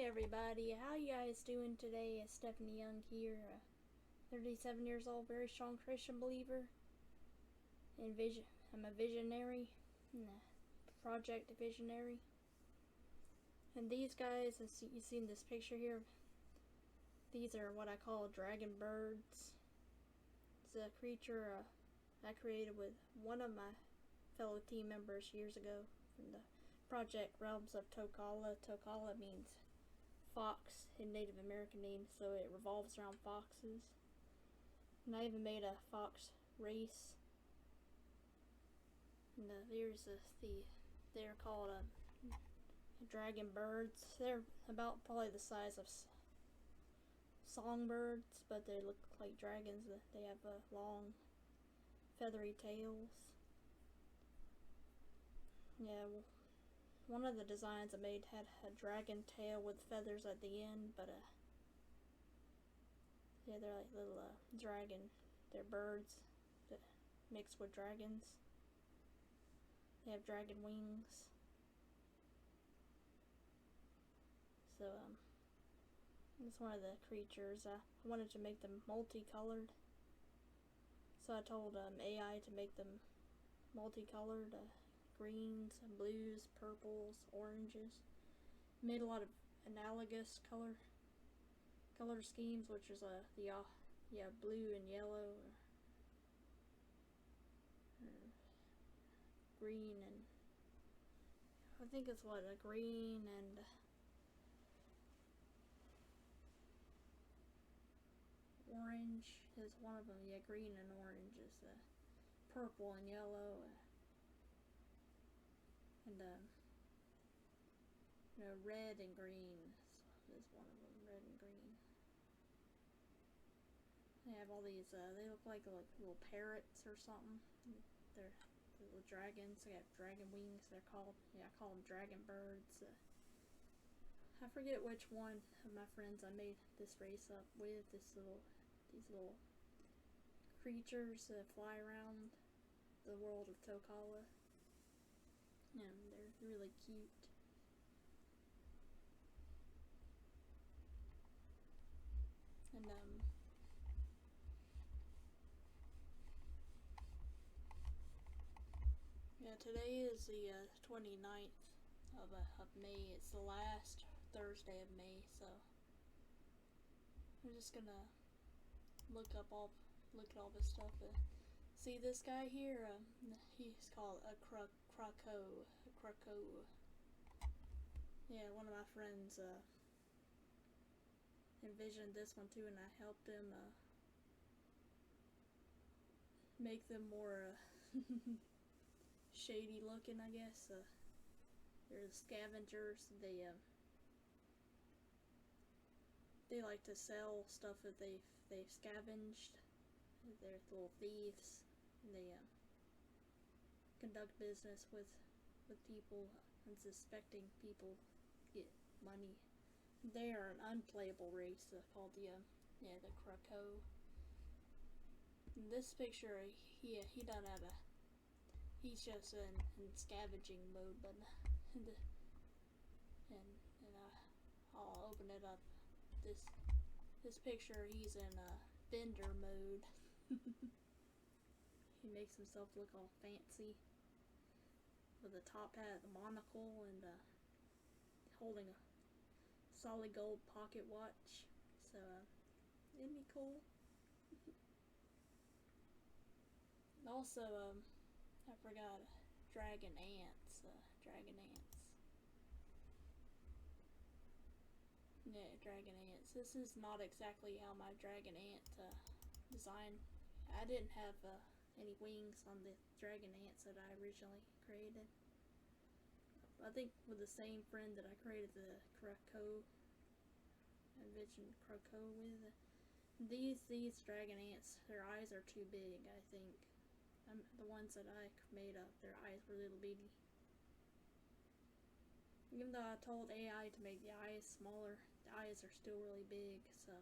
everybody, how you guys doing today? It's Stephanie Young here, 37 years old, very strong Christian believer. I'm a visionary, project visionary. And these guys, you've seen this picture here, these are what I call dragon birds. It's a creature I created with one of my fellow team members years ago from the project Realms of Tokala. Tokala means fox in Native American name, so it revolves around foxes. And I even made a fox race. And they're called dragon birds. They're about probably the size of songbirds, but they look like dragons. They have long feathery tails. Yeah, one of the designs I made had a dragon tail with feathers at the end, but yeah, they're like little dragon. They're birds that mix with dragons. They have dragon wings. So it's one of the creatures. I wanted to make them multicolored, so I told AI to make them multicolored. Greens, blues, purples, oranges. Made a lot of analogous color schemes, which is blue and yellow, or green, and I think it's a green and orange is one of them. Yeah, green and orange is purple and yellow. And red and green is one of them. Red and green. They have all these. They look like little parrots or something. They're little dragons. They have dragon wings. They're called. Yeah, I call them dragon birds. I forget which one of my friends I made this race up with. These little creatures that fly around the world of Tokala. And they're really cute. And yeah, today is the 29th of May. It's the last Thursday of May, so I'm just gonna look at all this stuff. See this guy here? He's called a croco. Yeah, one of my friends envisioned this one too, and I helped him make them more shady looking, I guess. They're the scavengers. They like to sell stuff that they've scavenged. They're little thieves. They conduct business with people, unsuspecting people get money. They are an unplayable race called the Croco. In this picture, he doesn't have he's just in scavenging mode, but I'll open it up. This picture, he's in vendor mode. He makes himself look all fancy with a top hat, a monocle, and holding a solid gold pocket watch. So isn't he cool? Also, I forgot dragon ants. Yeah, dragon ants. This is not exactly how my dragon ant design. I didn't have any wings on the dragon ants that I originally created. I think with the same friend that I created the Croco, envisioned Croco with. These dragon ants, their eyes are too big, I think. The ones that I made up, their eyes were little bitty. Even though I told AI to make the eyes smaller, the eyes are still really big, so.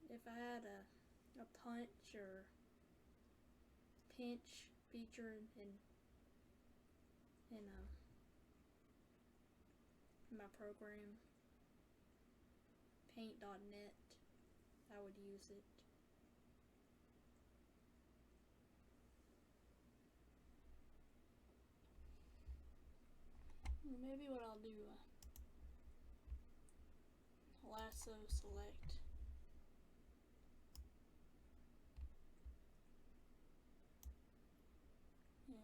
If I had a punch or pinch feature in in my program. Paint.net. I would use it. Maybe what I'll do, lasso select. Yeah.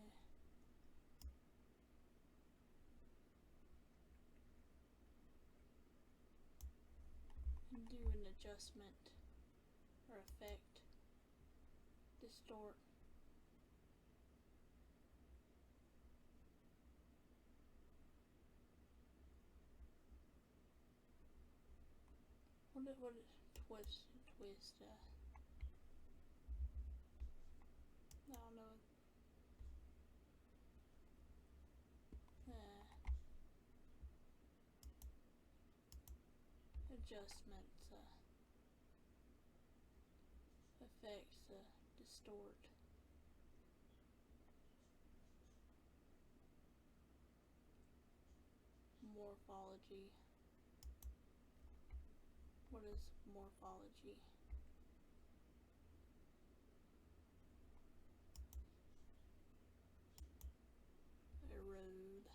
And do an adjustment or effect. Distort. What twist, I don't know. Adjustments, effects, distort. Morphology. What is morphology? Erode.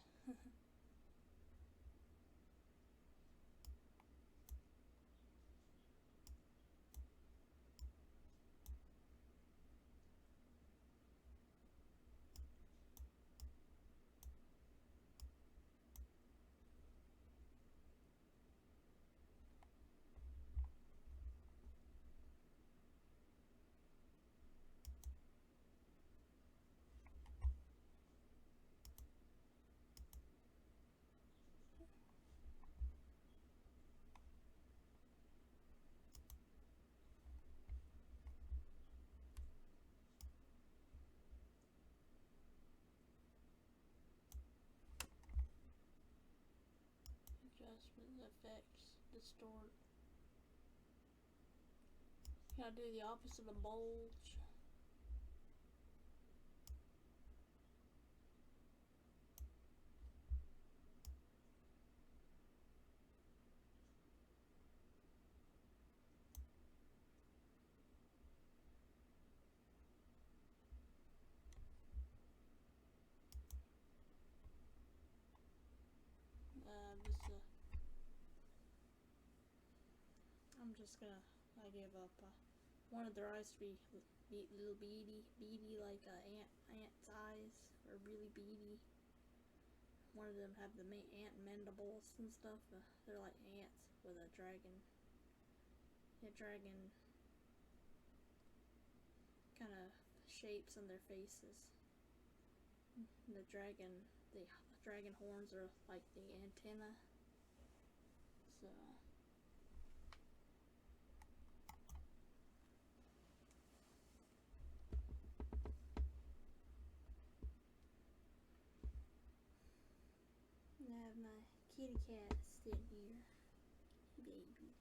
Adjustment, effects, distort. Gotta do the opposite of bulge. I'm just gonna, I give up. Wanted their eyes to be little beady like ant's eyes, or really beady. One of them have the ant mandibles and stuff. They're like ants with a dragon. Yeah, dragon kind of shapes on their faces. The dragon horns are like the antenna. So. I have my kitty cat sitting here. Baby.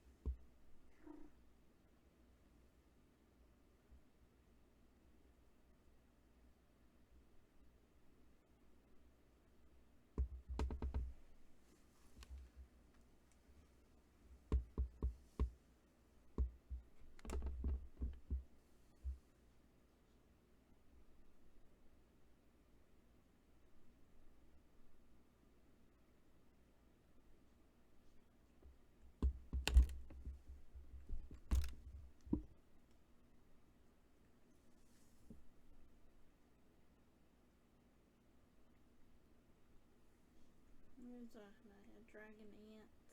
There's my dragon ants.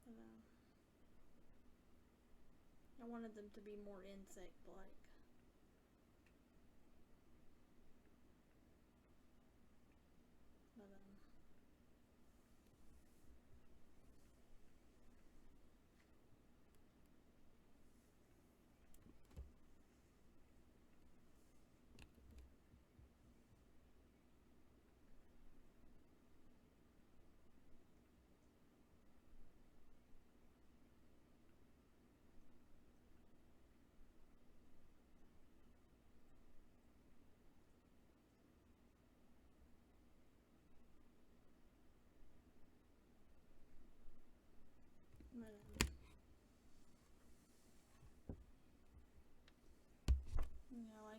But, I wanted them to be more insect-like. But,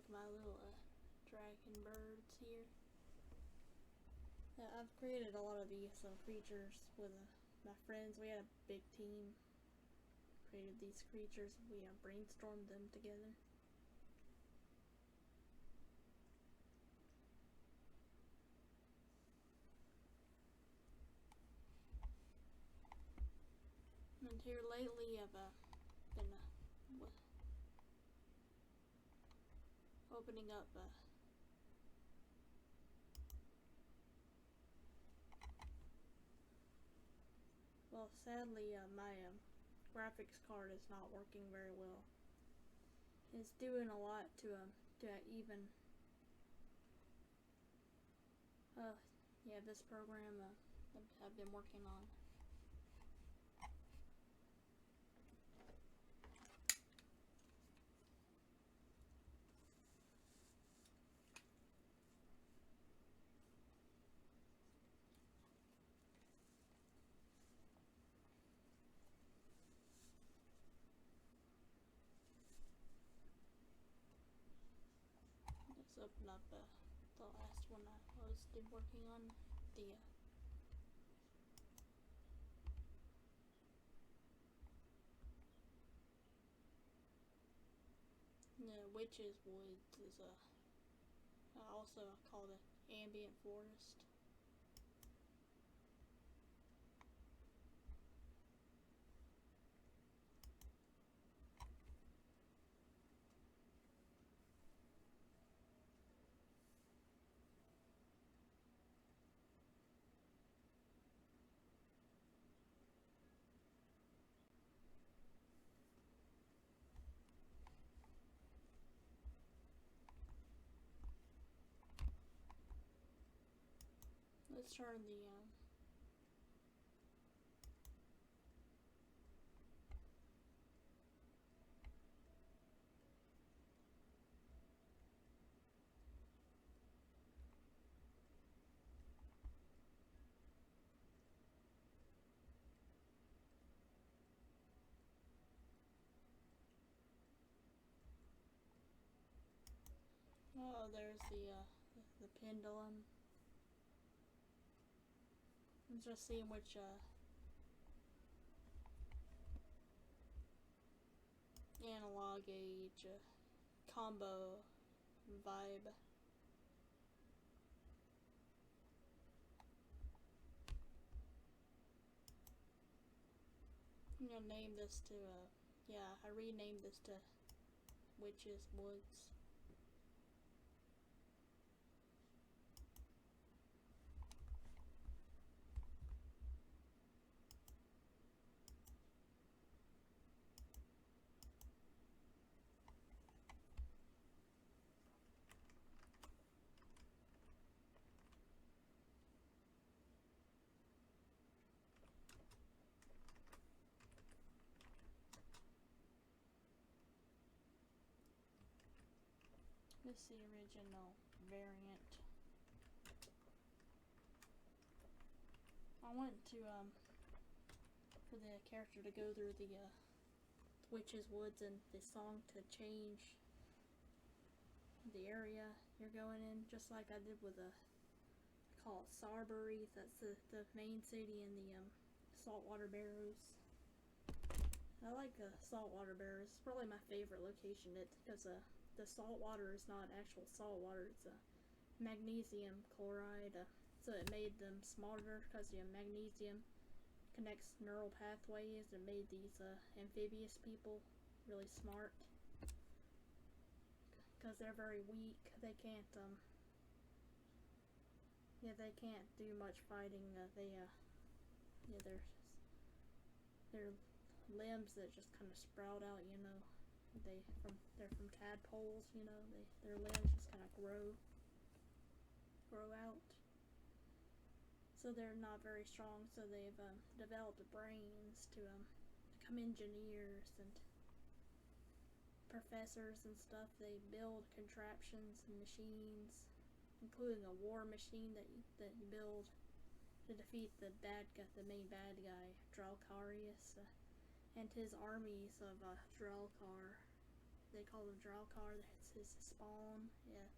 make my little dragon birds here. I've created a lot of these creatures with my friends. We had a big team. Created these creatures. We brainstormed them together. And here lately I've been opening up well, sadly my graphics card is not working very well. It's doing a lot to even yeah, this program I've been working on. Let's open up the last one I was working on, the Witch's Woods is also called an ambient forest. Let's turn the oh, there's the pendulum. I'm just seeing which analog age combo vibe. I'm gonna name this to yeah, I renamed this to Witch's Woods. This is the original variant. I want to for the character to go through the Witch's Woods and the song to change the area you're going in, just like I did with I call it Sarbury. That's the main city in the Saltwater Barrows. I like Saltwater Barrows. It's probably my favorite location. Because the salt water is not actual salt water. It's magnesium chloride. So it made them smarter because the magnesium connects neural pathways and made these amphibious people really smart. Because they're very weak, they can't they can't do much fighting. They're limbs that just kind of sprout out, you know. They're from tadpoles, you know. Their limbs just kind of grow out. So they're not very strong. So they've developed brains to become engineers and professors and stuff. They build contraptions and machines, including a war machine that you build to defeat the main bad guy, Dralcarius, and his armies of Dralcar. they call him Dralkar. That's his spawn. Yeah,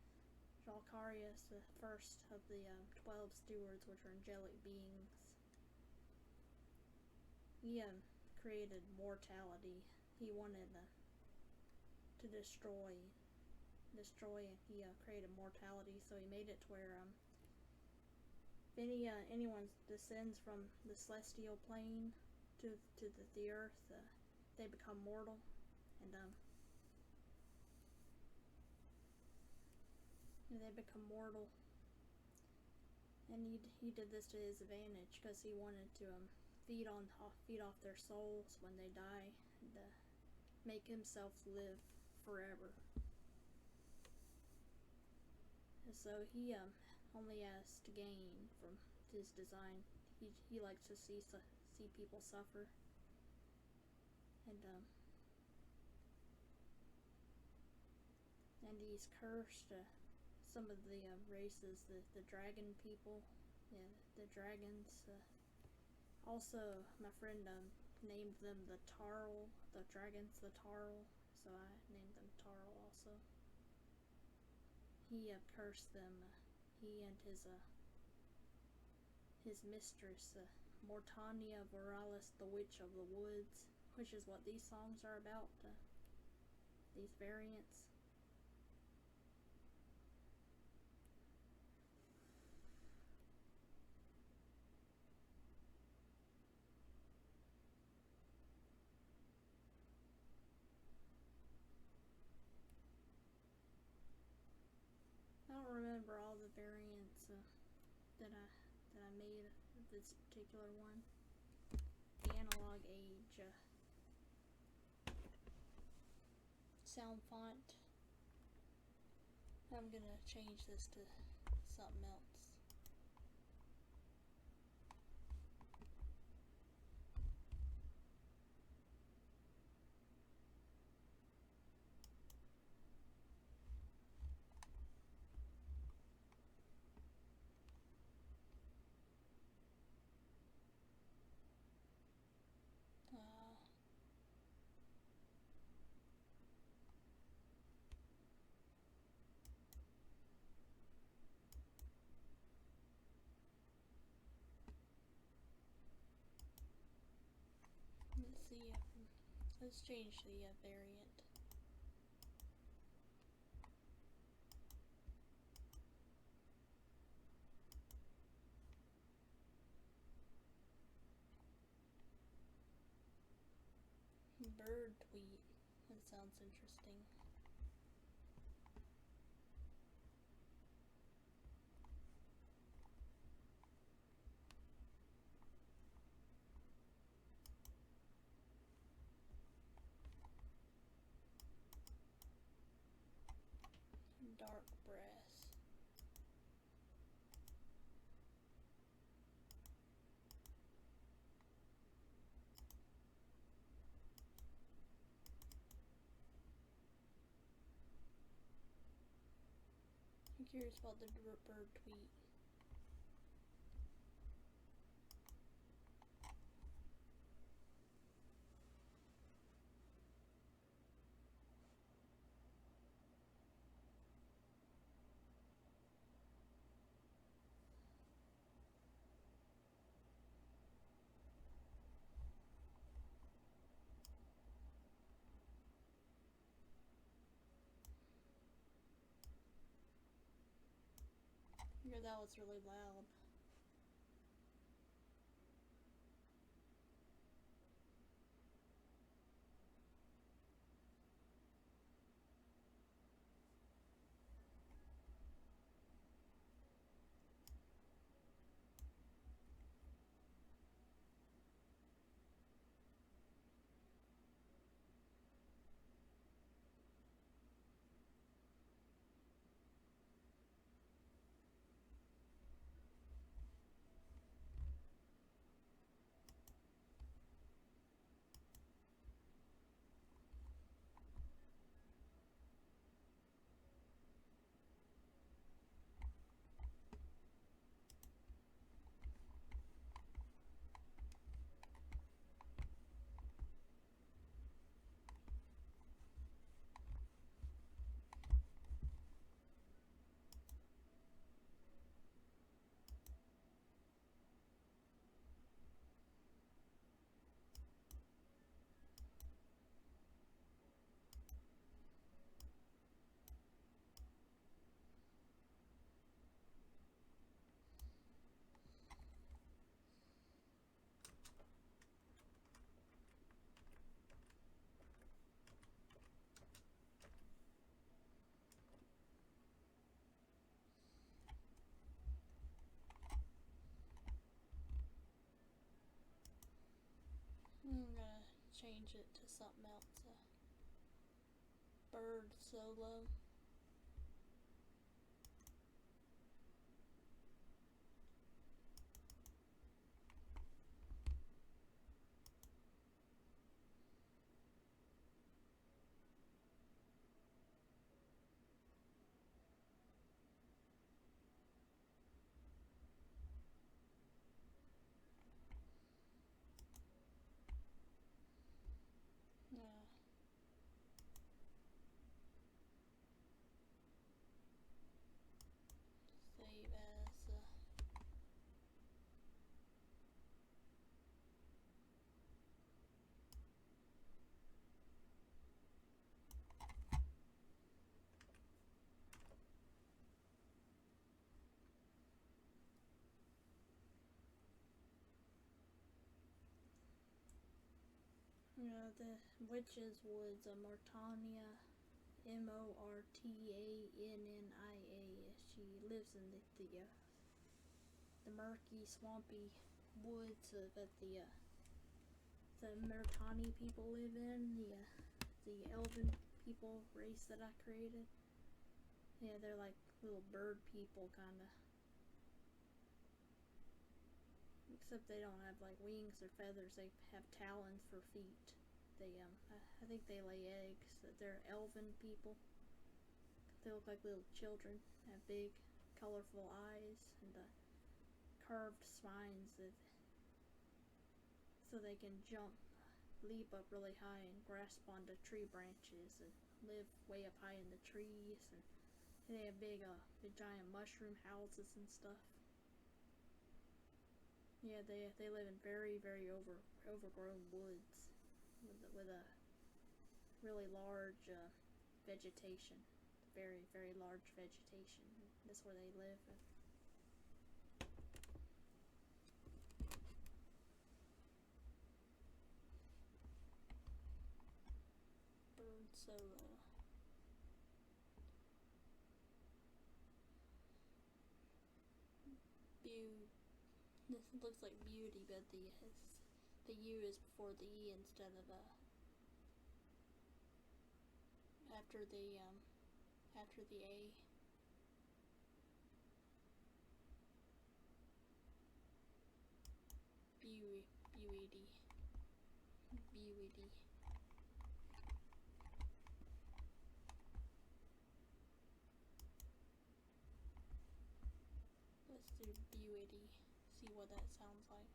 Dralkaria is the first of the 12 stewards, which are angelic beings. He created mortality. He wanted to destroy. He created mortality, so he made it to where if anyone descends from the celestial plane to the earth, they become mortal, and he did this to his advantage because he wanted to feed off their souls when they die, and make himself live forever. And so he only has to gain from his design. He likes to see people suffer, and he's cursed some of the races, the dragon people, yeah, the dragons. Also, my friend named them the Tarl, the dragons, the Tarl. So I named them Tarl also. He cursed them. He and his mistress, Mortania Viralis, the Witch of the Woods, which is what these songs are about. These variants. I don't remember all the variants that I made of this particular one. The analog age sound font. I'm gonna change this to something else. Let's see. Let's change the variant. Bird tweet. That sounds interesting. Dark brass. I'm curious about the bird tweet. Yeah, that was really loud. change it to something else. Bird solo. Save as the witch's woods of Mortania, Mortannia. She lives in the murky, swampy woods that the Mertani people live in. The elven people race that I created. Yeah, they're like little bird people, kind of. Except they don't have like wings or feathers. They have talons for feet. They I think they lay eggs. They're elven people. They look like little children. Have big, colorful eyes and curved spines so they can leap up really high and grasp onto tree branches and live way up high in the trees. And they have big giant mushroom houses and stuff. Yeah, they live in very, very overgrown woods with a really large vegetation. Very, very large vegetation. That's where they live. Bird solo. This looks like beauty, but the U is before the E instead of after the A. Beauty. Let's do beauty. See what that sounds like.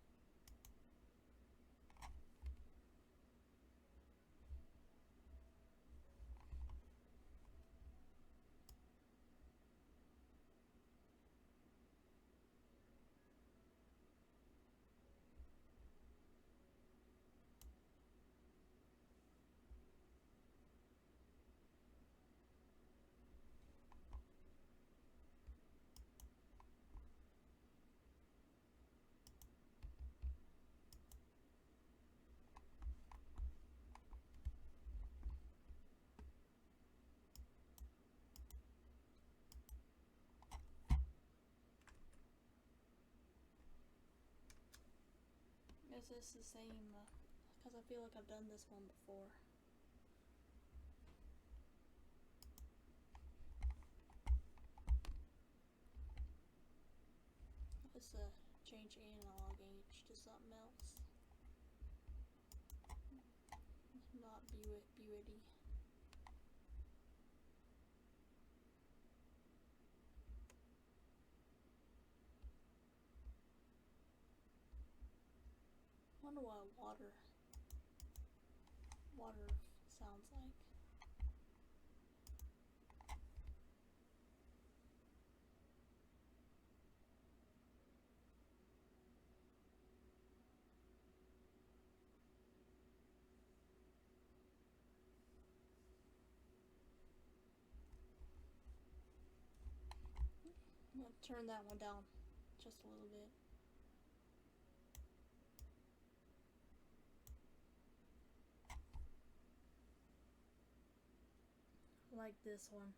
Guess it's the same, because I feel like I've done this one before. Let's change analog age to something else. Not beauty. I wonder what water sounds like. I'm gonna turn that one down just a little bit. Like this one.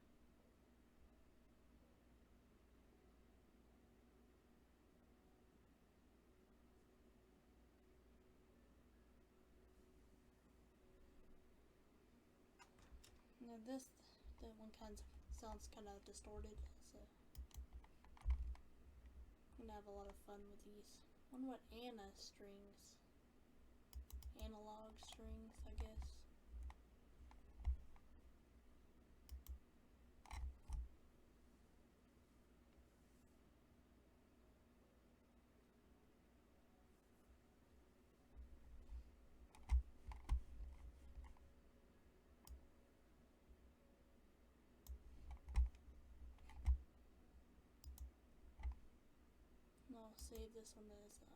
And that one kind of sounds kind of distorted, so I'm gonna have a lot of fun with these. I wonder what analog strings, I guess. And I'll save this one as 6.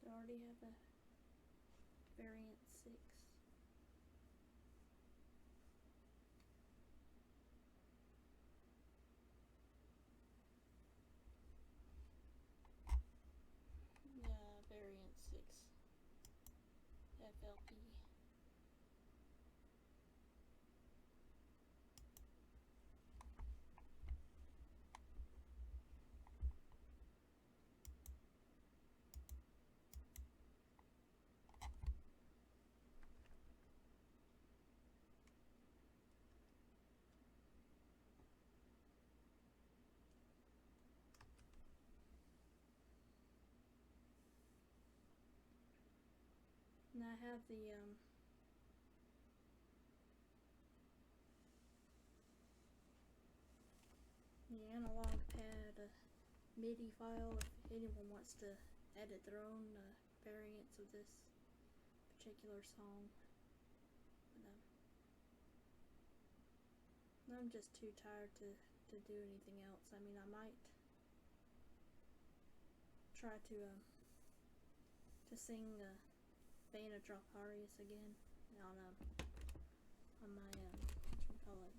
I already have a variant 6. Variant 6 FLP. And I have the analog pad MIDI file if anyone wants to edit their own variants of this particular song. But, I'm just too tired to do anything else. I mean, I might try to sing Bana Droparius again on my whatchamacallit.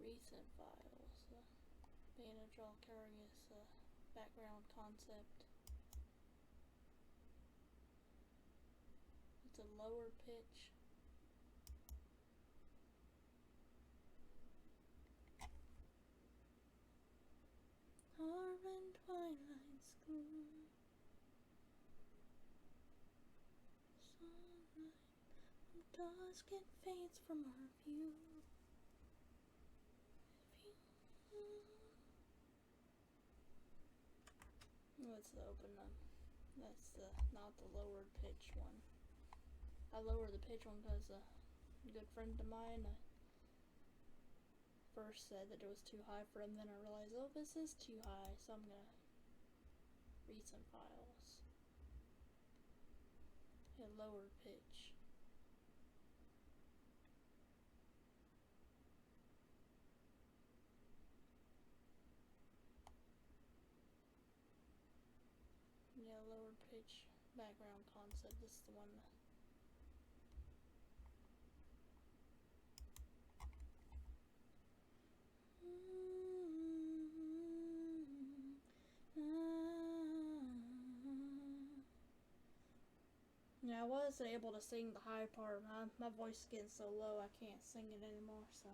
Recent files, Bana Droparius background concept. It's a lower pitch. Harvard Twilight School. Sunlight from dusk it fades from our view. Let's open them. That's not the lowered pitch one. I lowered the pitch one because a good friend of mine first said that it was too high for him. Then I realized, oh, this is too high, so I'm gonna recent files. A lower pitch. Yeah, lower pitch background concept. This is the one. Yeah, I wasn't able to sing the high part. My voice is getting so low I can't sing it anymore, so.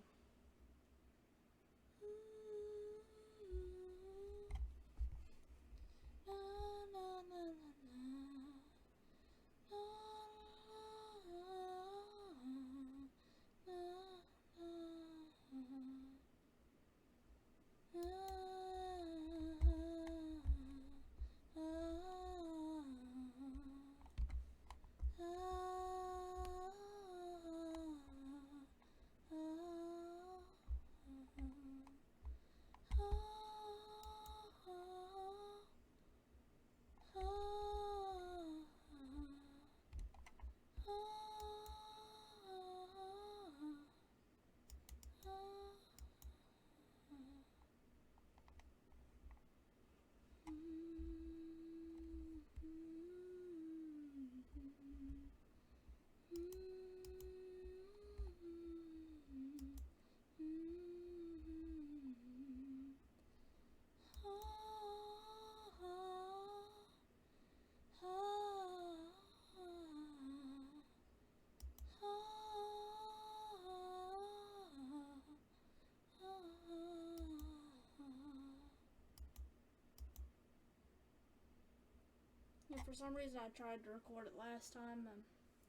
For some reason I tried to record it last time,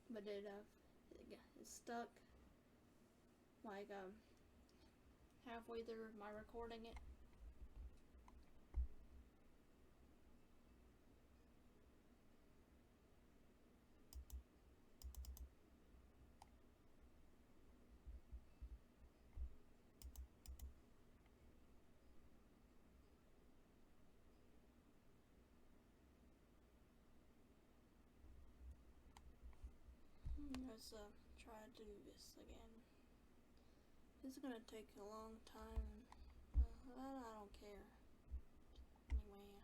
but it stuck like halfway through my recording it. Let's try to do this again. This is gonna take a long time, but I don't care. Anyway.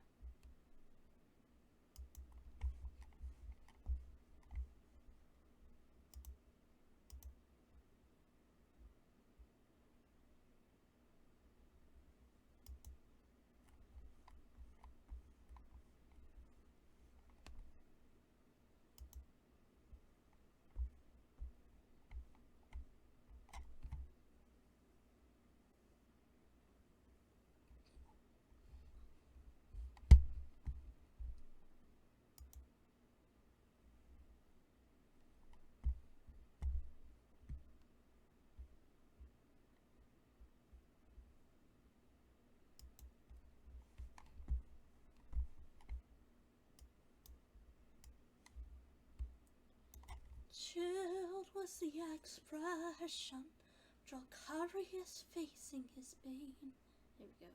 Chilled was the expression, Dracarius facing his bane. Here we go.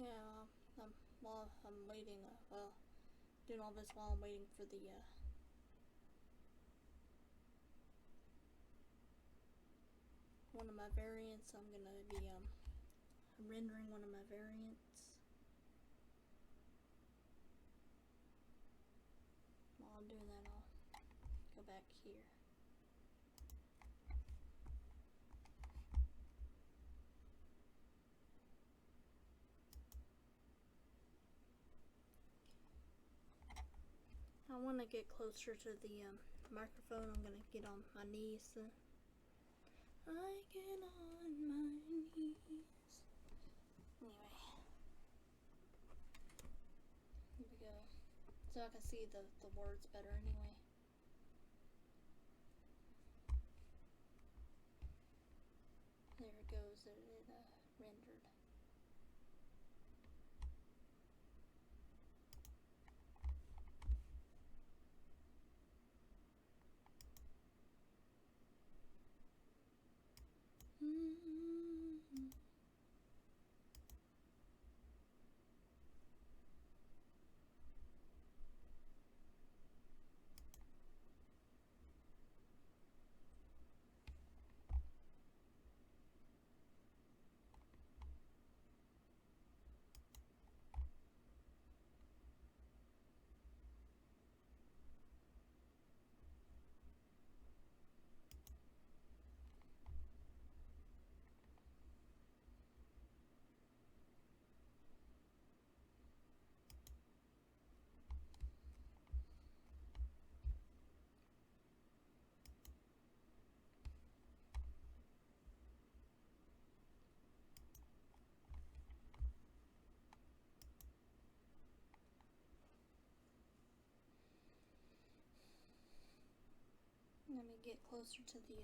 Yeah, while I'm waiting, doing all this while I'm waiting for the, one of my variants. I'm gonna be, rendering one of my variants. While I'm doing that, I'll go back here. I want to get closer to the microphone. I'm going to get on my knees. I get on my knees. Anyway. Here we go. So I can see the words better anyway. There it goes. It rendered. Let me get closer to the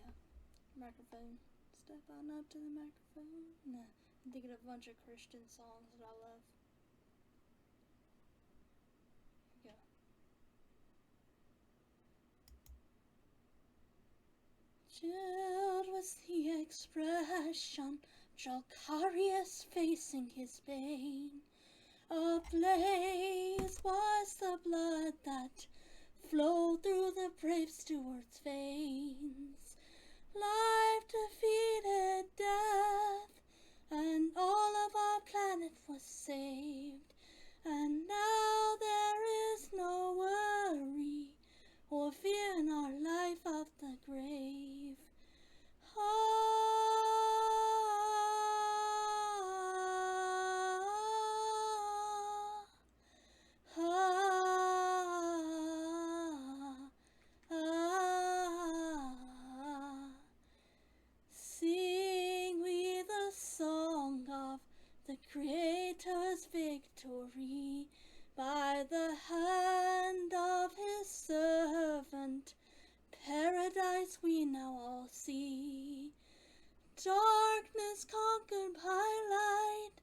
microphone. Step on up to the microphone. Nah, I'm thinking of a bunch of Christian songs that I love. Here we go. Chilled was the expression, Dracarius facing his bane. Ablaze was the blood that flowed through the brave steward's veins. Life defeated death, and all of our planet was saved. the Creator's victory by the hand of his servant. Paradise we now all see, darkness conquered by light,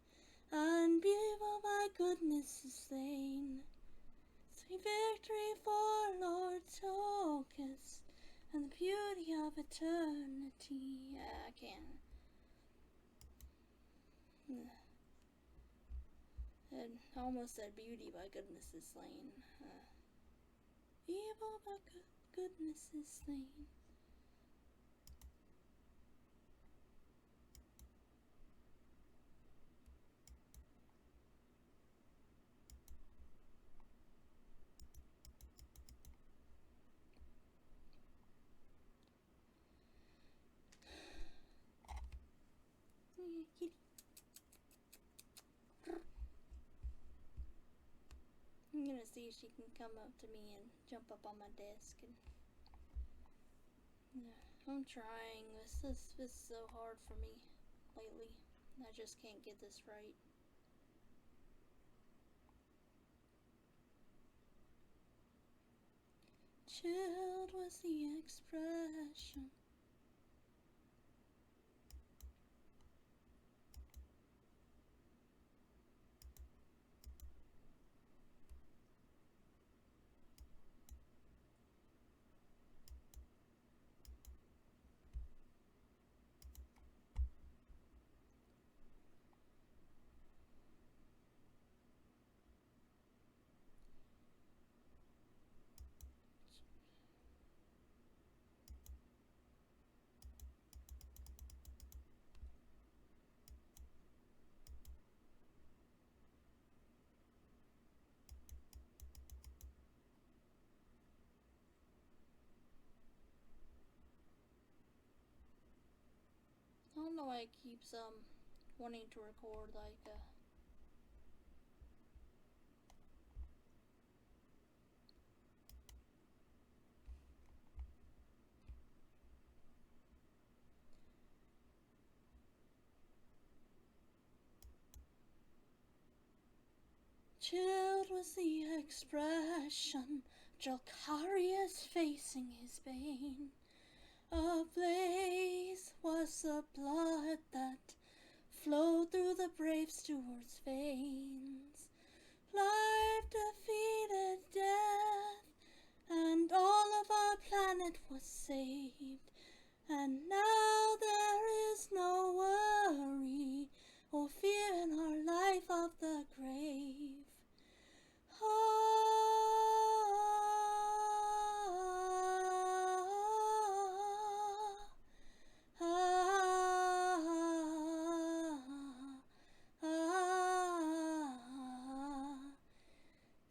and evil by goodness is slain. Sweet victory for Lord Tokala and the beauty of eternity. I can't. And almost said beauty by goodness is slain. Evil by goodness is slain. Kitty. I'm gonna see if she can come up to me and jump up on my desk. And I'm trying. This is so hard for me lately. I just can't get this right. Chilled was the expression. I don't know why it keeps wanting to record like chilled was the expression, Jalkarius facing his bane. Ablaze was the blood that flowed through the brave steward's veins. Life defeated death, and all of our planet was saved. And now there is no worry or fear in our life of the grave.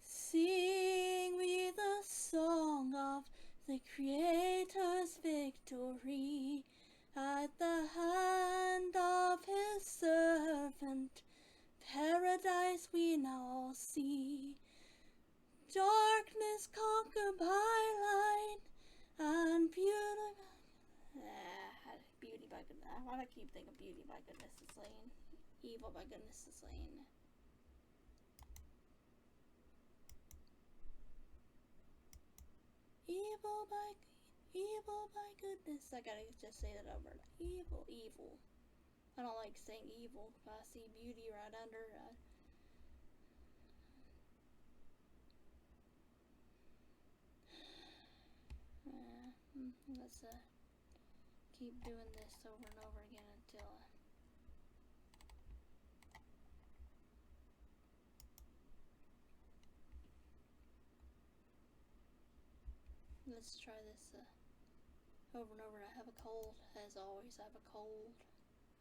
Sing we the song of the Creator's victory at the hand of his servant. Paradise we now all see, darkness conquered by light, and beauty by goodness. Why do I keep thinking beauty by goodness is slain? Evil by goodness is slain. Evil by goodness. I gotta just say that over. Evil. I don't like saying evil, but I see beauty right under. Let's keep doing this over and over again until let's try this over and over. I have a cold, as always. I have a cold.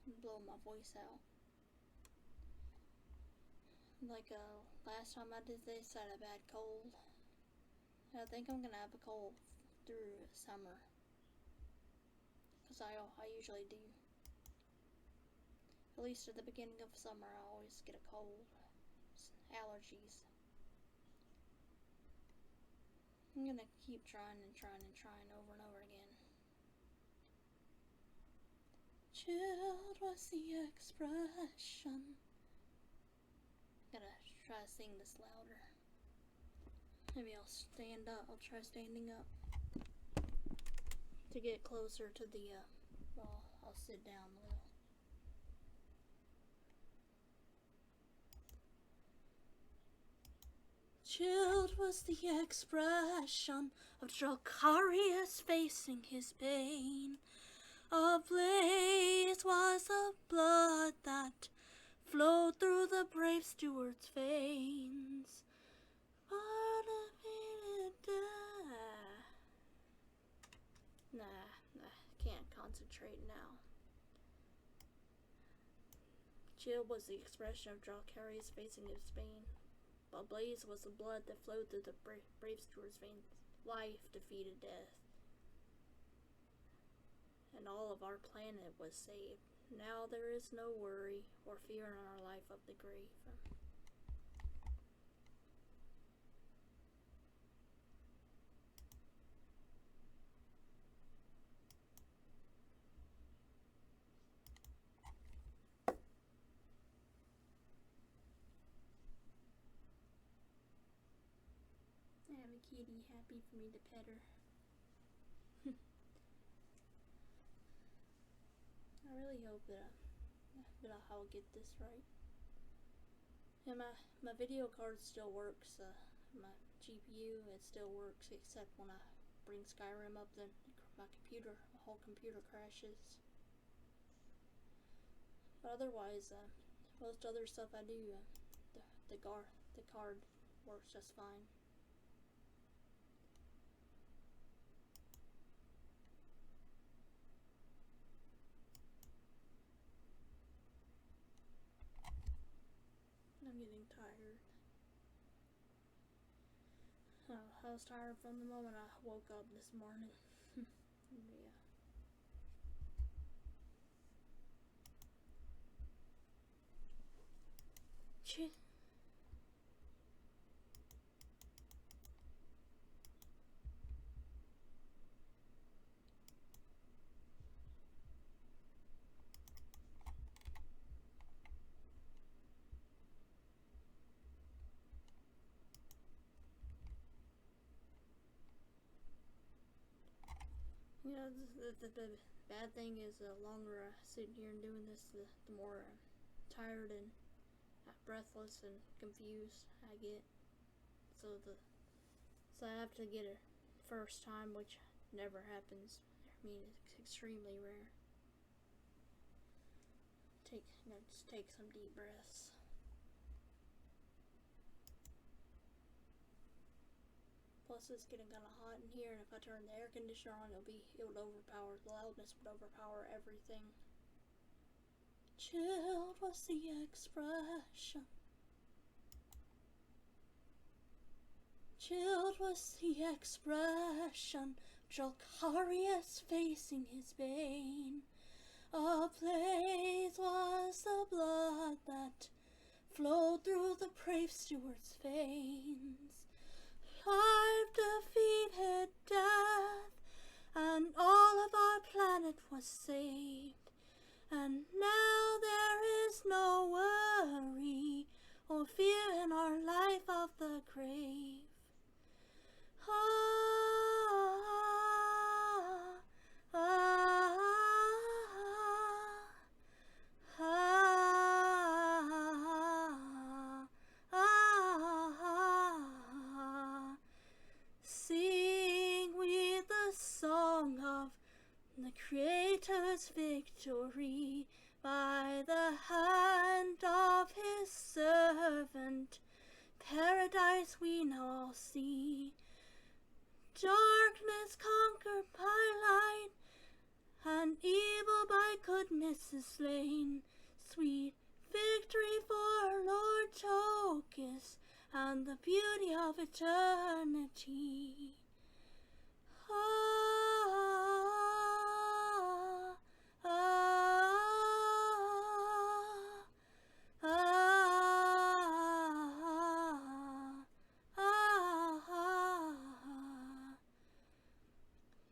I'm blowing my voice out. Like last time I did this, I had a bad cold. I think I'm gonna have a cold through summer, because I usually do. At least at the beginning of summer, I always get a cold. Allergies. I'm gonna keep trying over and over again. Chilled was the expression, try to sing this louder. Maybe I'll stand up. I'll try standing up to get closer to the, well, I'll sit down a little. Chilled was the expression of Dracarius facing his bane. Ablaze was the blood that flowed through the brave steward's veins. Nah, can't concentrate now. Chill was the expression of Dracarius facing his bane. Ablaze was the blood that flowed through the brave steward's veins. Life defeated death. And all of our planet was saved. Now there is no worry or fear in our life of the grave. I have a kitty, happy for me to pet her. I really hope that I'll get this right. And my video card still works. My GPU, it still works, except when I bring Skyrim up, then my whole computer crashes. But otherwise, most other stuff I do, the card works just fine. I'm getting tired. I was tired from the moment I woke up this morning. Yeah. You know, the bad thing is the longer I sit here and doing this, the more tired and breathless and confused I get. So I have to get it first time, which never happens. I mean, it's extremely rare. Just take some deep breaths. Plus, it's getting kind of hot in here, and if I turn the air conditioner on, it would overpower. The loudness would overpower everything. Chilled was the expression. Chilled was the expression. Dracarius facing his bane. Ablaze was the blood that flowed through the brave steward's veins. Life defeated death, and all of our planet was saved. And now there is no worry or fear in our life of the grave. Sing we the song of the Creator's victory by the hand of his servant. Paradise we now all see. Darkness conquered by light, and evil by goodness is slain. Sweet victory for Lord Tokis, and the beauty of eternity.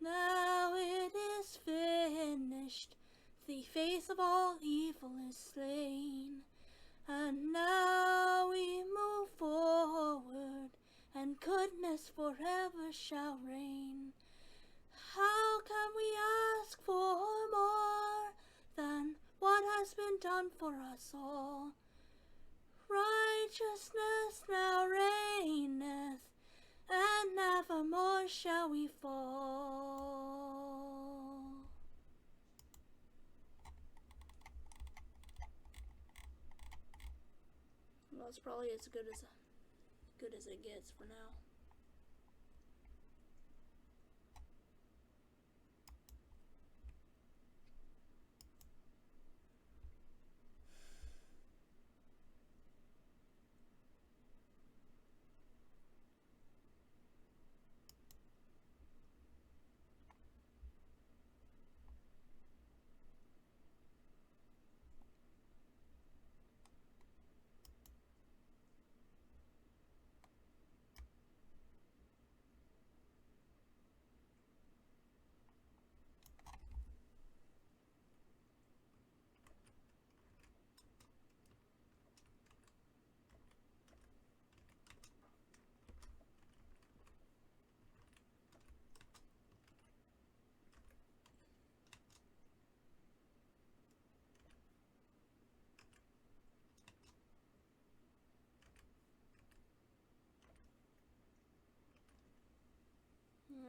Now it is finished, the face of all evil is slain, and now we move forever shall reign. How can we ask for more than what has been done for us all? Righteousness now reigneth, and nevermore shall we fall. Well, it's probably as good as it gets for now.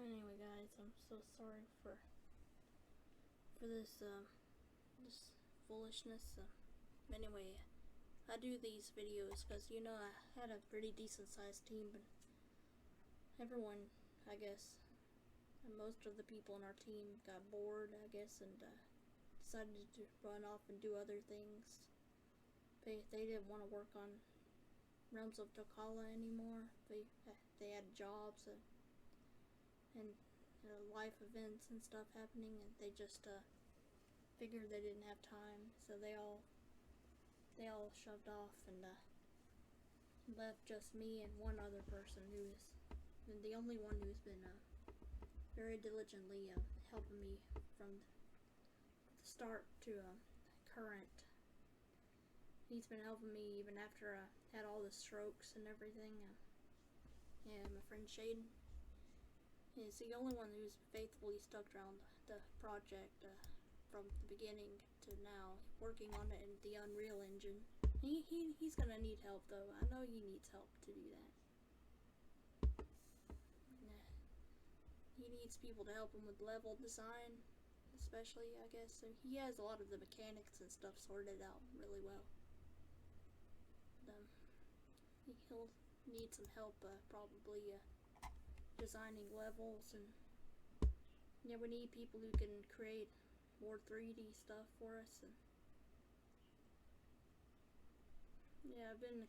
Anyway, guys, I'm so sorry for this this foolishness. Anyway, I do these videos because I had a pretty decent sized team, but everyone, I guess, and most of the people in our team got bored, I guess, and decided to run off and do other things. They didn't want to work on Realms of Tokala anymore. They had jobs and life events and stuff happening, and they just figured they didn't have time, so they all shoved off and left just me and one other person who is the only one who's been very diligently helping me from the start to current. He's been helping me even after I had all the strokes and everything. Yeah, my friend Shaden is the only one who's faithfully stuck around the project from the beginning to now, working on it in the Unreal Engine. He's gonna need help though. I know he needs help to do that. Yeah. He needs people to help him with level design, especially, I guess. So he has a lot of the mechanics and stuff sorted out really well. He'll need some help probably designing levels, and we need people who can create more 3D stuff for us. And I've been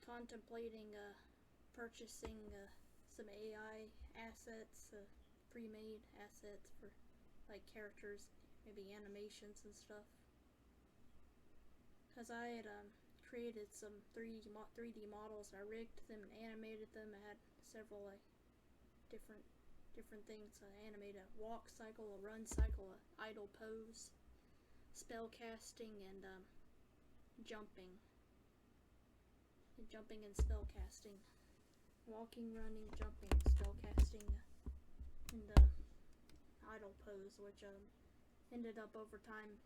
contemplating purchasing some AI assets, pre-made assets for like characters, maybe animations and stuff. Because I had created some 3D models, and I rigged them and animated them. I had several different things. I animated a walk cycle, a run cycle, a idle pose, spell casting, and jumping and spell casting, walking, running, jumping, spell casting, and idle pose, which ended up over time.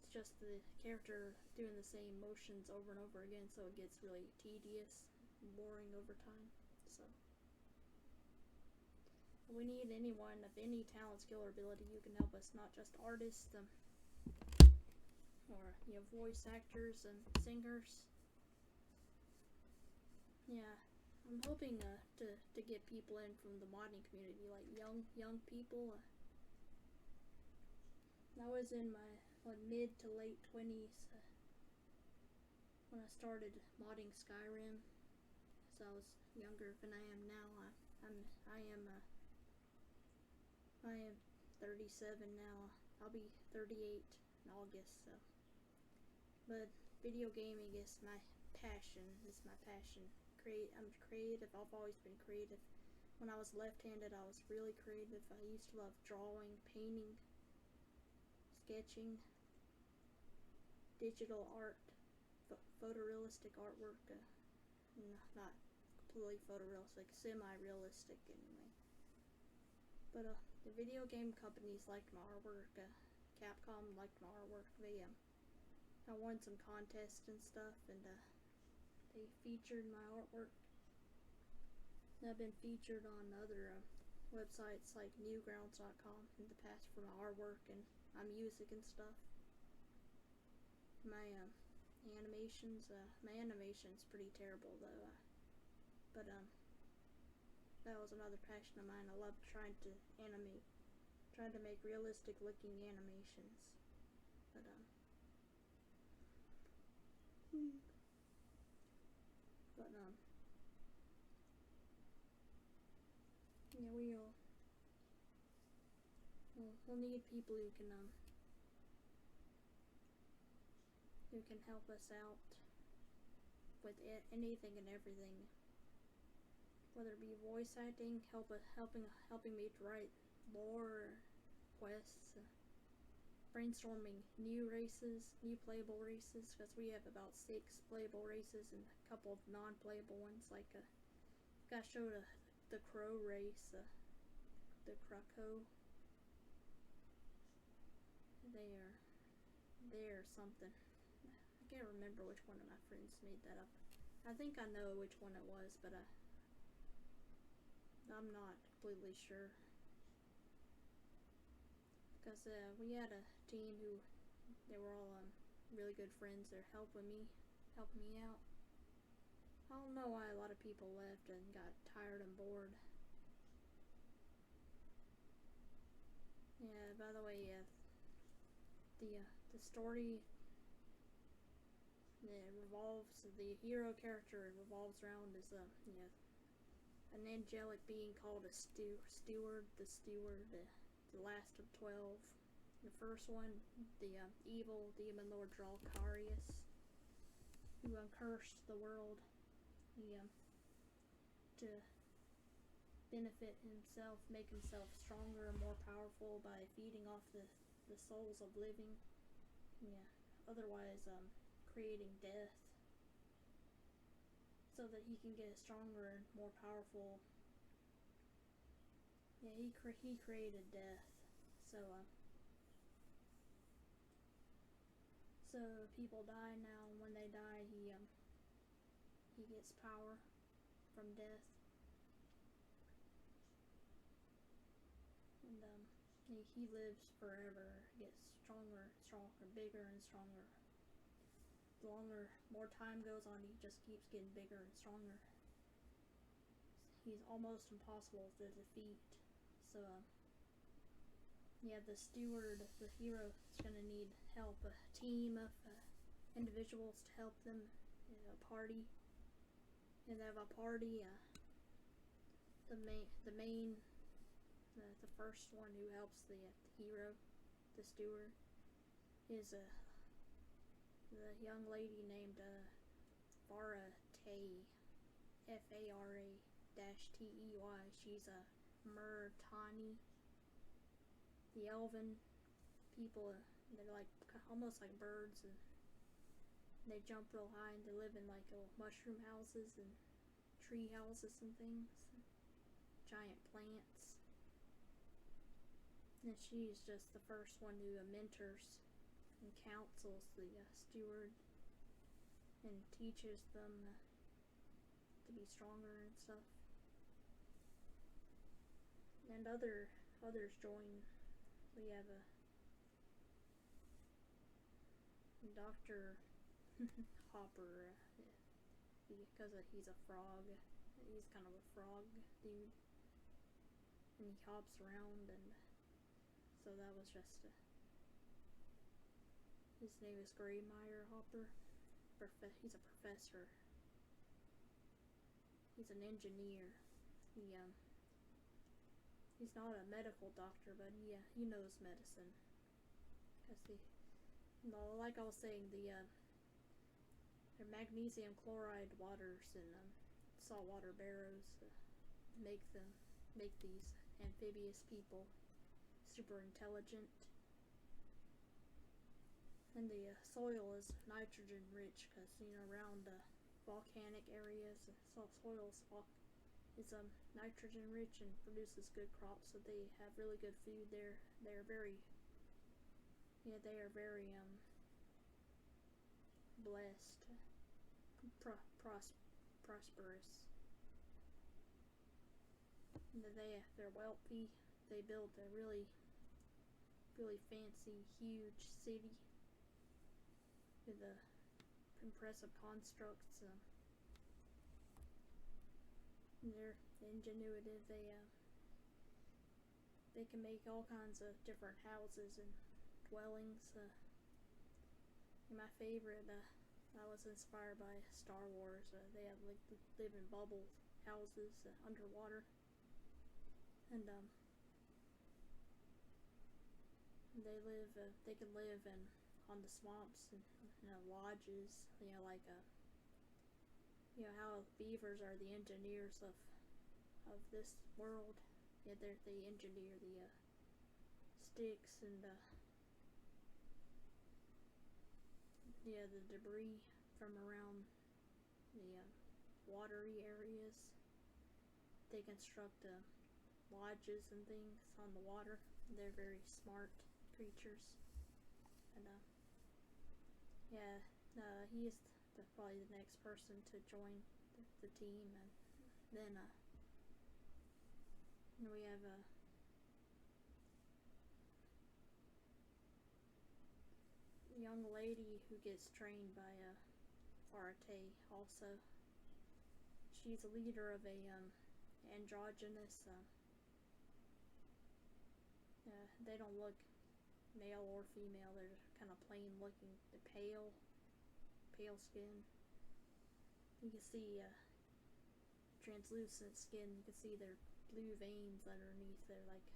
It's just the character doing the same motions over and over again, so it gets really tedious and boring over time. So we need anyone of any talent, skill, or ability who can help us, not just artists or voice actors and singers. Yeah, I'm hoping to get people in from the modding community, like young people. I was in my mid to late 20s when I started modding Skyrim, so I was younger than I am now. I am 37 now. I'll be 38 in August. So, but video gaming is my passion. I'm creative. I've always been creative. When I was left-handed, I was really creative. I used to love drawing, painting, sketching, digital art, photorealistic artwork. not completely photorealistic, semi-realistic anyway. But the video game companies liked my artwork. Capcom liked my artwork. I won some contests and stuff, and they featured my artwork. And I've been featured on other websites like Newgrounds.com in the past for my artwork and my music and stuff. My animation's pretty terrible though. But that was another passion of mine. I love trying to make realistic looking animations. But yeah, we'll need people who can help us out with anything and everything, whether it be voice acting, helping me to write lore, quests, brainstorming new playable races, because we have about 6 playable races and a couple of non-playable ones. Like I showed the crow race, the Krakow. They're something. I can't remember which one of my friends made that up. I think I know which one it was, but I'm not completely sure. Because we had a team who, they were all really good friends. They're helping me out. I don't know why a lot of people left and got tired and bored. Yeah, by the way, the story, the hero character revolves around is an angelic being called a steward, the last of 12. The first one, the evil demon lord Dralkarius, who cursed the world to benefit himself, make himself stronger and more powerful by feeding off the souls of living. Otherwise creating death, so that he can get stronger and more powerful. He created death, so people die now, and when they die, he gets power from death, and he lives forever, gets stronger, bigger and stronger. The more time goes on, he just keeps getting bigger and stronger. He's almost impossible to defeat. So the steward, the hero, is going to need help, a team of individuals to help them, a party. And they have a party. The first one who helps the hero, the steward, is the young lady named Farah Tay, Fara-Tey. She's a Murtani. The elven people, they're like almost like birds, and they jump real high, and they live in like little mushroom houses and tree houses and things, giant plants. And she's just the first one who mentors and counsels the steward and teaches them to be stronger and stuff. And others join. We have a Dr. Hopper, because he's a frog. He's kind of a frog dude, and he hops around, and so that was just his name is Graymeyer Hopper. He's a professor. He's an engineer. He's not a medical doctor, but he knows medicine. Like I was saying, their magnesium chloride waters and saltwater barrows make these amphibious people super intelligent. And the soil is nitrogen rich, because around volcanic areas. Soil is nitrogen rich and produces good crops, so they have really good food there. They are very blessed, prosperous. They're wealthy. They built a really fancy, huge city with impressive constructs. They're ingenuitive. They can make all kinds of different houses and dwellings. My favorite, I was inspired by Star Wars. They have live in bubble houses underwater, and they can live on the swamps and lodges. How beavers are the engineers of this world. They engineer the sticks and the debris from around the watery areas. They construct lodges and things on the water. They're very smart creatures, and he is probably the next person to join the team. And then we have a young lady who gets trained by Farate also. She's a leader of a androgynous. They don't look male or female. They're just kind of plain looking. They're pale skin. You can see translucent skin. You can see their blue veins underneath. They're like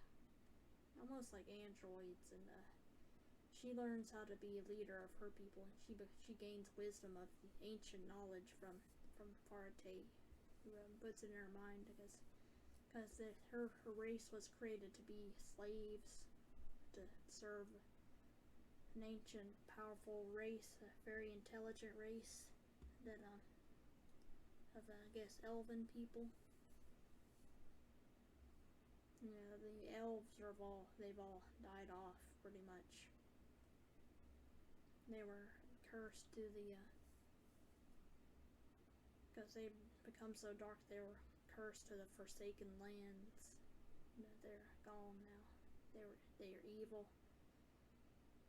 almost like androids, and she learns how to be a leader of her people. She gains wisdom of the ancient knowledge from Farate, who puts it in her mind because her race was created to be slaves, to serve an ancient, powerful race, a very intelligent race that of I guess elven people. The elves they've all died off pretty much. They were cursed to because they become so dark. They were cursed to the Forsaken Lands. They're gone now. They are evil.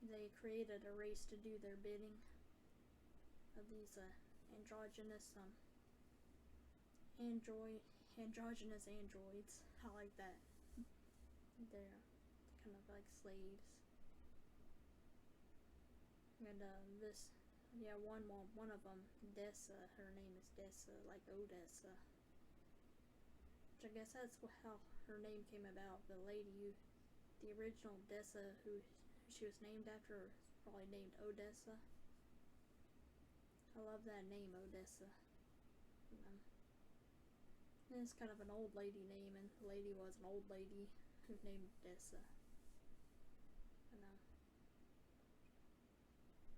They created a race to do their bidding of these androgynous androids. I like that. They're kind of like slaves. And one of them, Dessa. Her name is Dessa, like Odessa. Which I guess that's how her name came about. The original Dessa, who she was named after, is probably named Odessa. I love that name, Odessa. And it's kind of an old lady name, and the lady was an old lady who named Dessa.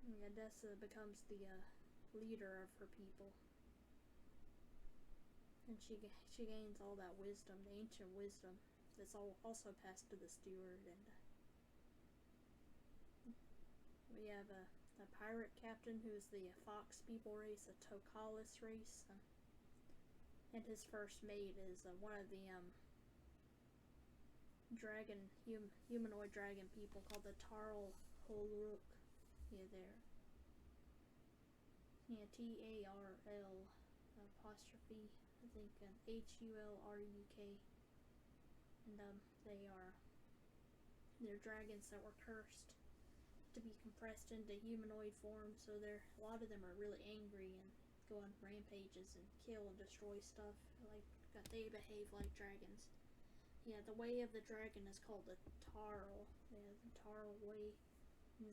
And Dessa becomes the leader of her people, and she gains all that wisdom, the ancient wisdom that's also passed to the steward. And we have a pirate captain who's the Fox people race, a Tokala race, and his first mate is one of the humanoid dragon people called the Tarl Holruk. Tarl apostrophe, I think, Hulruk, and they're dragons that were cursed to be compressed into humanoid form. So a lot of them are really angry and go on rampages and kill and destroy stuff. They behave like dragons. The way of the dragon is called the Tarl. The Tarl way.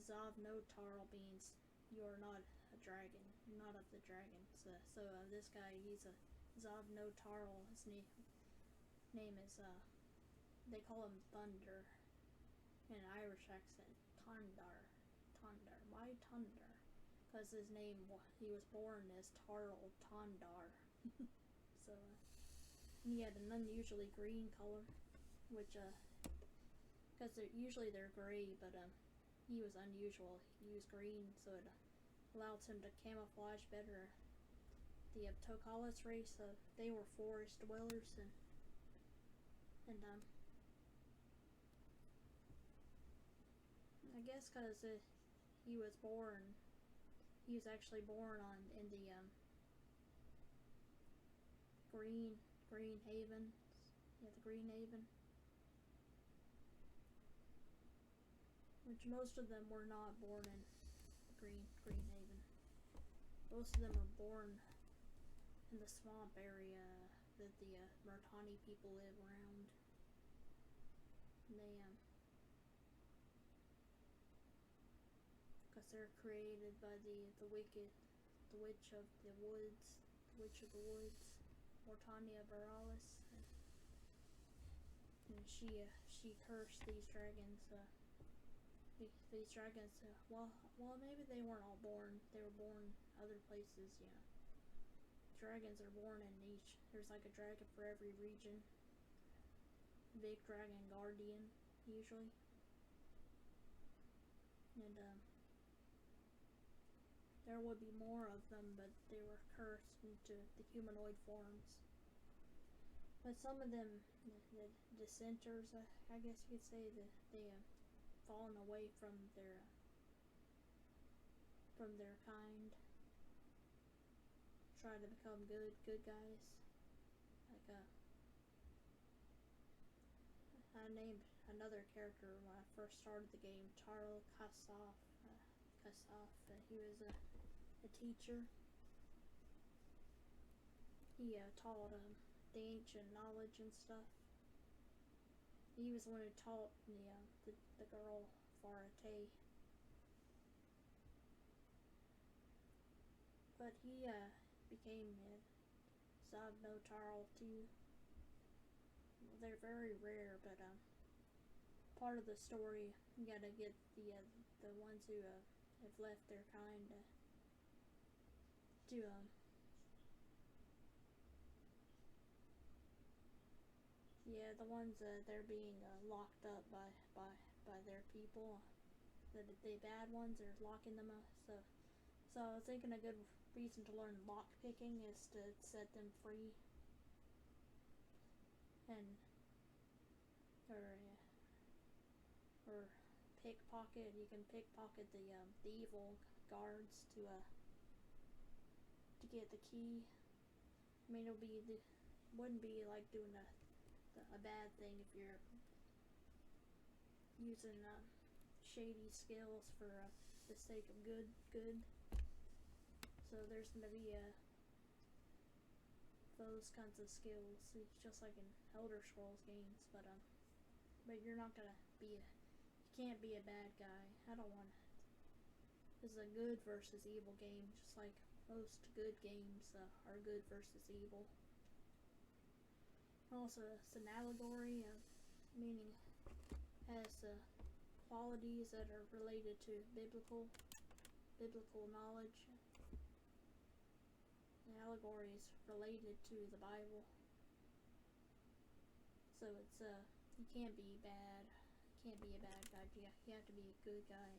Zav no Tarl means you are not a dragon. You're not of the dragon. So this guy, he's a Zav no Tarl. His name is they call him Thunder in an Irish accent. Tandar. Why Tandar? because his name, he was born as Tarl Tondar. So, he had an unusually green color, which, because usually they're gray, but he was unusual. He was green, so it allowed him to camouflage better. The Tokala's race, they were forest dwellers, and I guess because he was actually born in the Green Haven. Yeah, the Green Haven. Which most of them were not born in Green Haven. Most of them were born in the swamp area that the Mertani people live around. And because they're created by the witch of the woods, Mortania Borealis, and she cursed these dragons. These dragons, well, maybe they weren't all born. They were born other places, you know. Dragons are born in each. There's like a dragon for every region. Big dragon guardian, usually. And there would be more of them, but they were cursed into the humanoid forms. But some of them, the dissenters, I guess you could say, that they fallen away from their kind, try to become good guys. Like I named another character when I first started the game, Tarl Kasaf. He was a teacher. He taught the ancient knowledge and stuff. He was the one who taught the girl Farate. But he became Zabnotarl too. They're very rare, but part of the story, you gotta get the ones who have left their kind to yeah, the ones they're being locked up by their people. The bad ones are locking them up. So I was thinking a good reason to learn lock picking is to set them free, and or pickpocket. You can pickpocket the evil guards to get the key. I mean, wouldn't be like doing a bad thing if you're using shady skills for the sake of good. So there's gonna be those kinds of skills, just like in Elder Scrolls games. But you're not gonna you can't be a bad guy. I don't want it. This is a good versus evil game, just like most good games are good versus evil. Also, it's an allegory, meaning has qualities that are related to biblical knowledge. An allegory is related to the Bible, so it's you can't be bad. You can't be a bad guy. You have to be a good guy.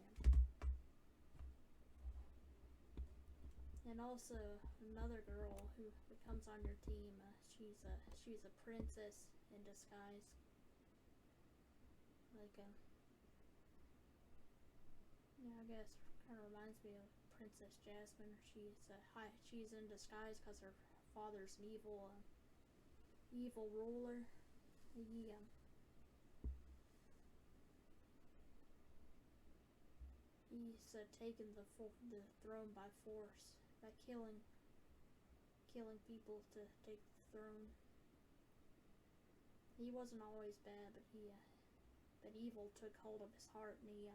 And also another girl who becomes on your team. She's a princess in disguise. Like yeah, I guess kind of reminds me of Princess Jasmine. She's in disguise because her father's an evil ruler. He's taken the throne by force, by killing people to take the throne. He wasn't always bad, but evil took hold of his heart, and he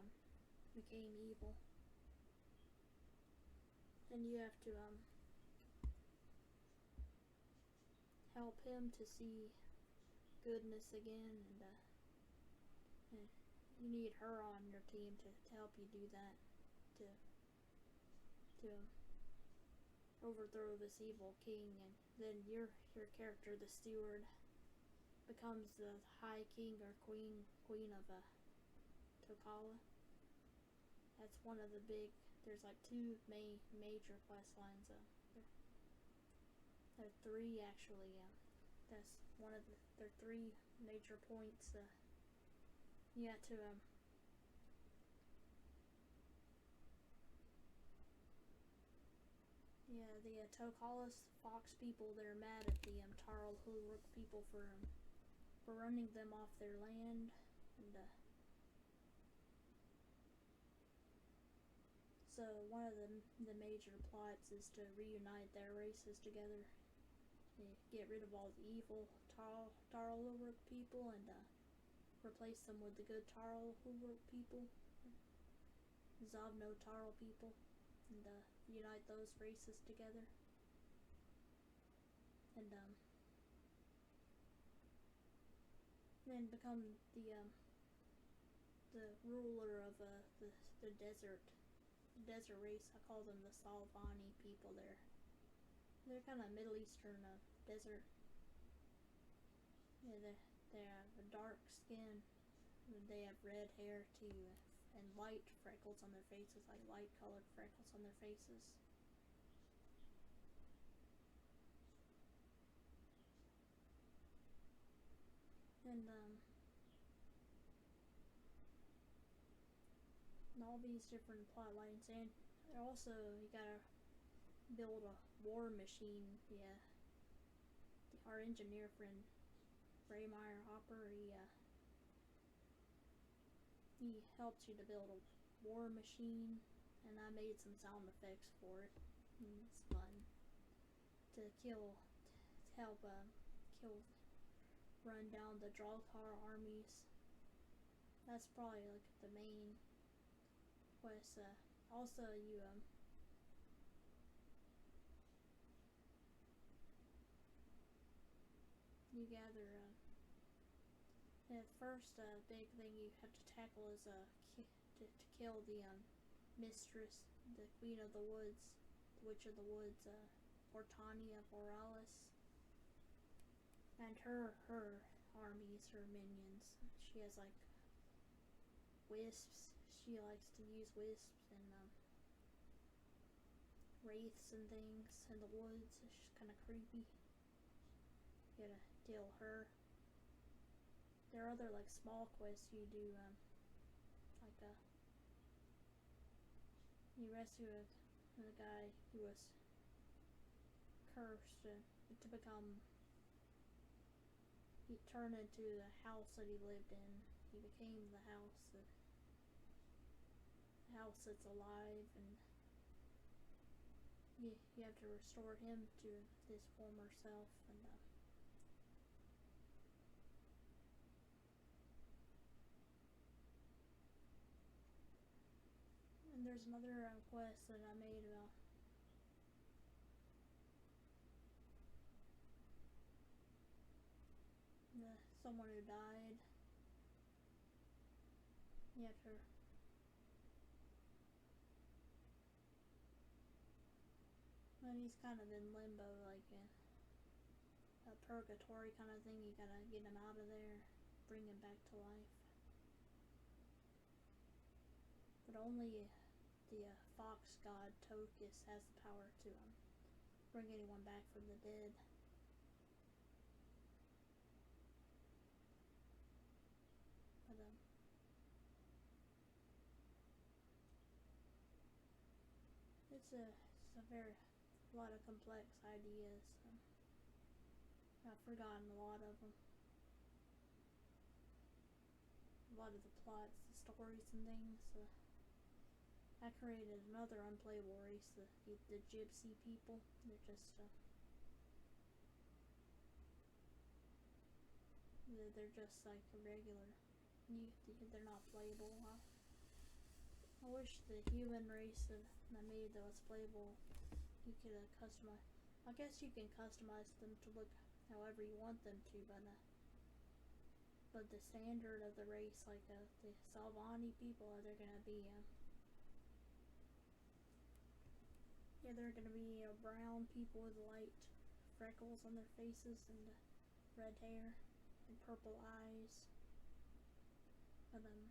became evil. And you have to help him to see goodness again, and you need her on your team to help you do that, to to overthrow this evil king, and then your character, the steward, becomes the high king or queen of Tokala. That's one of the big. There's like two major quest lines. There are three actually. That's one of the. There are three major points. You have to yeah, the Tokalas fox people, they're mad at the Tarl Hulruk people for running them off their land, and so one of the major plots is to reunite their races together, get rid of all the evil Tarl Hulruk people, and replace them with the good Tarl Hulruk people, Zavno Tarl people, and unite those races together, and then become the ruler of the desert race. I call them the Salvani people. They're kind of Middle Eastern desert. Yeah, they have a dark skin. They have red hair too, and light freckles on their faces, like light colored freckles on their faces. And all these different plot lines, and also you gotta build a war machine. Yeah, our engineer friend Braymire Hopper, he helps you to build a war machine, and I made some sound effects for it. And it's fun to help run down the Dralkar armies. That's probably like the main quest. Also, you gather. The first big thing you have to tackle is to kill the mistress, the queen of the woods, the witch of the woods, Ortania Borealis, and her armies, her minions. She has like wisps. She likes to use wisps and wraiths and things in the woods. She's kind of creepy. You gotta deal with her. There are other like small quests you do, like you rescue a guy who was cursed to become. He turned into the house that he lived in. He became the house that's alive, and you have to restore him to his former self, and there's another quest that I made about someone who died. You have to. And he's kind of in limbo, like a purgatory kind of thing. You gotta get him out of there, bring him back to life. But only the fox god Tokus has the power to bring anyone back from the dead. But it's a lot of complex ideas. I've forgotten a lot of them. A lot of the plots, the stories and things. I created another unplayable race, the gypsy people. They're just like a regular. They're not playable. I wish the human race that I made that was playable, you could customize. I guess you can customize them to look however you want them to, but the standard of the race, like the Salvani people, they're gonna be Yeah, they're gonna be brown people with light freckles on their faces and red hair and purple eyes. And then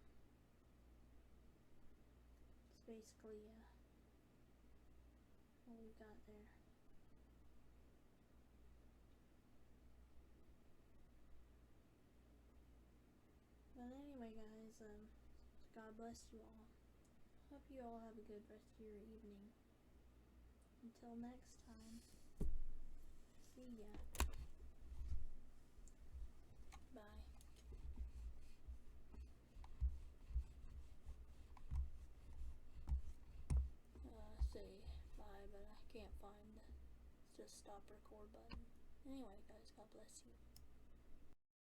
it's basically what we've got there. But anyway, guys, God bless you all. Hope you all have a good rest of your evening. Until next time, see ya. Bye. Say bye, but I can't find the just stop record button. Anyway, guys, God bless you.